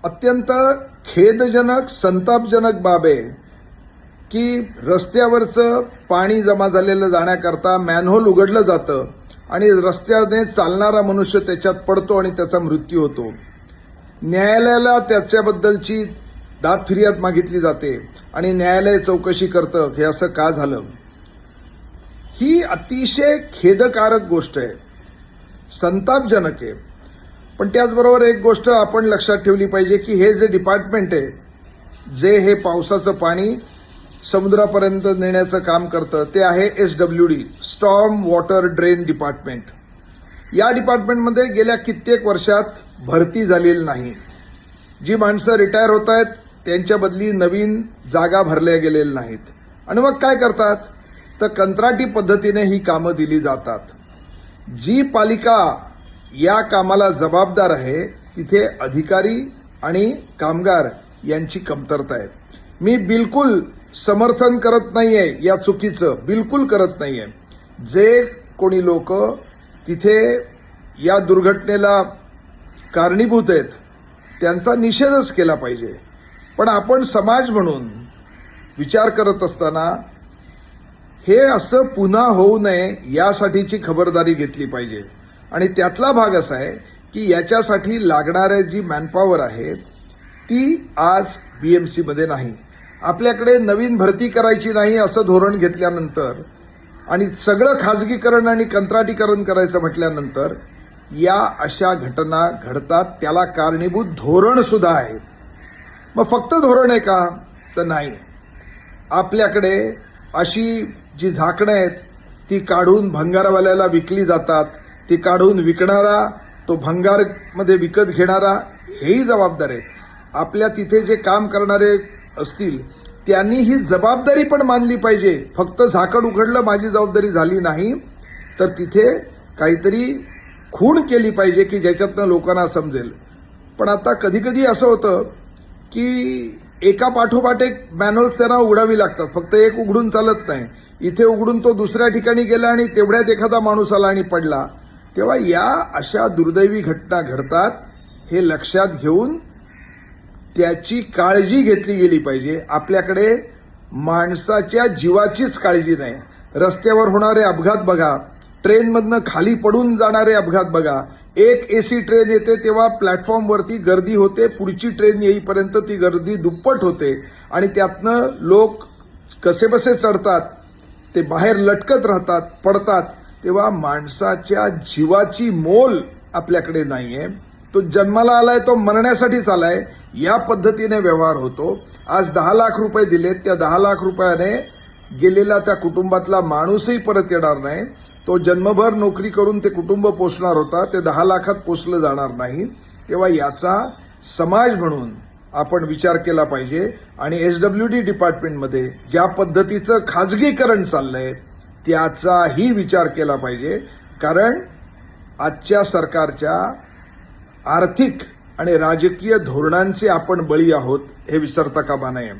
अत्यंत खेदजनक संतापजनक बाब आहे की रस्त्यावरचं पाणी जमा झालेलं जाण्याकरता मॅनहोल उघडलं जातं आणि रस्त्याने चालणारा मनुष्य त्याच्यात पडतो आणि त्याचा मृत्यू होतो. न्यायालयाला त्याच्याबद्दलची दाद फिर्याद मागितली जाते आणि न्यायालय चौकशी करतं हे असं का झालं. ही अतिशय खेदकारक गोष्ट आहे, संतापजनक आहे. पण त्याचबरोबर एक गोष्ट आपण लक्षात ठेवली पाहिजे की हे जे डिपार्टमेंट आहे, जे हे पावसाचं पाणी समुद्रापर्यंत नेण्याचं काम करतं, ते आहे SWD, storm water drain department. या डिपार्टमेंटमध्ये गेल्या कित्येक वर्षात भरती झालेली नाही. जी माणसं रिटायर होत आहेत त्यांच्या बदली नवीन जागा भरल्या गेलेल्या नाहीत. आणि मग काय करतात तर कंत्राटी पद्धतीने ही कामं दिली जातात. जी पालिका या कामाला जबाबदार आहे तिथे अधिकारी आणि कामगार यांची कमतरता आहे. मी बिलकुल समर्थन करत नाहीये या चुकीचं, बिलकुल करत नाहीये. जे कोणी लोक तिथे या दुर्घटनेला कारणीभूत आहेत त्यांचा निषेधच केला पाहिजे. पण आपण समाज म्हणून विचार करत असताना हे असं पुन्हा होऊ नये यासाठीची खबरदारी घेतली पाहिजे. आणि त्यातला भाग असा आहे की याच्यासाठी लागणारी जी मॅनपॉवर आहे ती आज BMC मध्ये नाही. आपल्याकडे नवीन भरती करायची नाही असं धोरण घेतल्यानंतर आणि सगळं खाजगीकरण आणि कंत्राटीकरण करायचं म्हटल्यानंतर या अशा घटना घडतात. त्याला कारणीभूत धोरण सुद्धा आहे. मग फक्त धोरण आहे का तर नाही. आपल्याकडे अशी जी झाकणं आहेत ती काढून भंगारवाल्याला विकली जातात. ती काढून विकणारा, तो भंगारमध्ये विकत घेणारा हेही जबाबदार आहेत. आपल्या तिथे जे काम करणारे असतील त्यांनी ही जबाबदारी पण मानली पाहिजे. फक्त झाकण उघडलं माझी जबाबदारी झाली नाही तर तिथे काहीतरी खूण केली पाहिजे की ज्याच्यातनं लोकांना समजेल. पण आता कधी कधी असं होतं की एका पाठोपाठ एक मॅन्युअल्स त्यांना उघडावी लागतात. फक्त एक उघडून चालत नाही. इथे उघडून तो दुसऱ्या ठिकाणी गेला आणि तेवढ्यात एखादा माणूस आला आणि पडला. तेव्हा या अशा दुर्दैवी घटना घडतात. हे लक्षात घेऊन त्याची काळजी घेतली गेली पाहिजे. आपल्याकडे माणसाच्या जीवाचीच काळजी नाही. रस्त्यावर होणारे अपघात बघा, ट्रेनमधनं खाली पडून जाणारे अपघात बघा. एक AC ट्रेन येते तेव्हा प्लॅटफॉर्मवरती गर्दी होते, पुढची ट्रेन येईपर्यंत ती गर्दी दुप्पट होते आणि त्यातनं लोक कसेबसे चढतात, ते बाहेर लटकत राहतात, पडतात. तेव्हा माणसाच्या जीवाची मोल आपल्याकडे नाहीये. तो जन्माला आलाय, तो मरण्यासाठीच आलाय. या पद्धतीने व्यवहार होतो. आज 10 लाख रुपये दिलेत, त्या 10 लाख रुपयाने गेलेला त्या कुटुंबातला माणूसही परत येणार नाही. तो जन्मभर नोकरी करून ते कुटुंब पोषणार होता, ते 10 लाखात पोषलं जाणार नाही. तेव्हा याचा समाज म्हणून आपण विचार केला पाहिजे. आणि SWD डिपार्टमेंटमध्ये ज्या पद्धतीचं खाजगीकरण चाललंय त्याचाही विचार केला पाहिजे. कारण आजच्या सरकारच्या आर्थिक आणि राजकीय धोरणांचे आपण बळी आहोत हे विसरता कामा नये.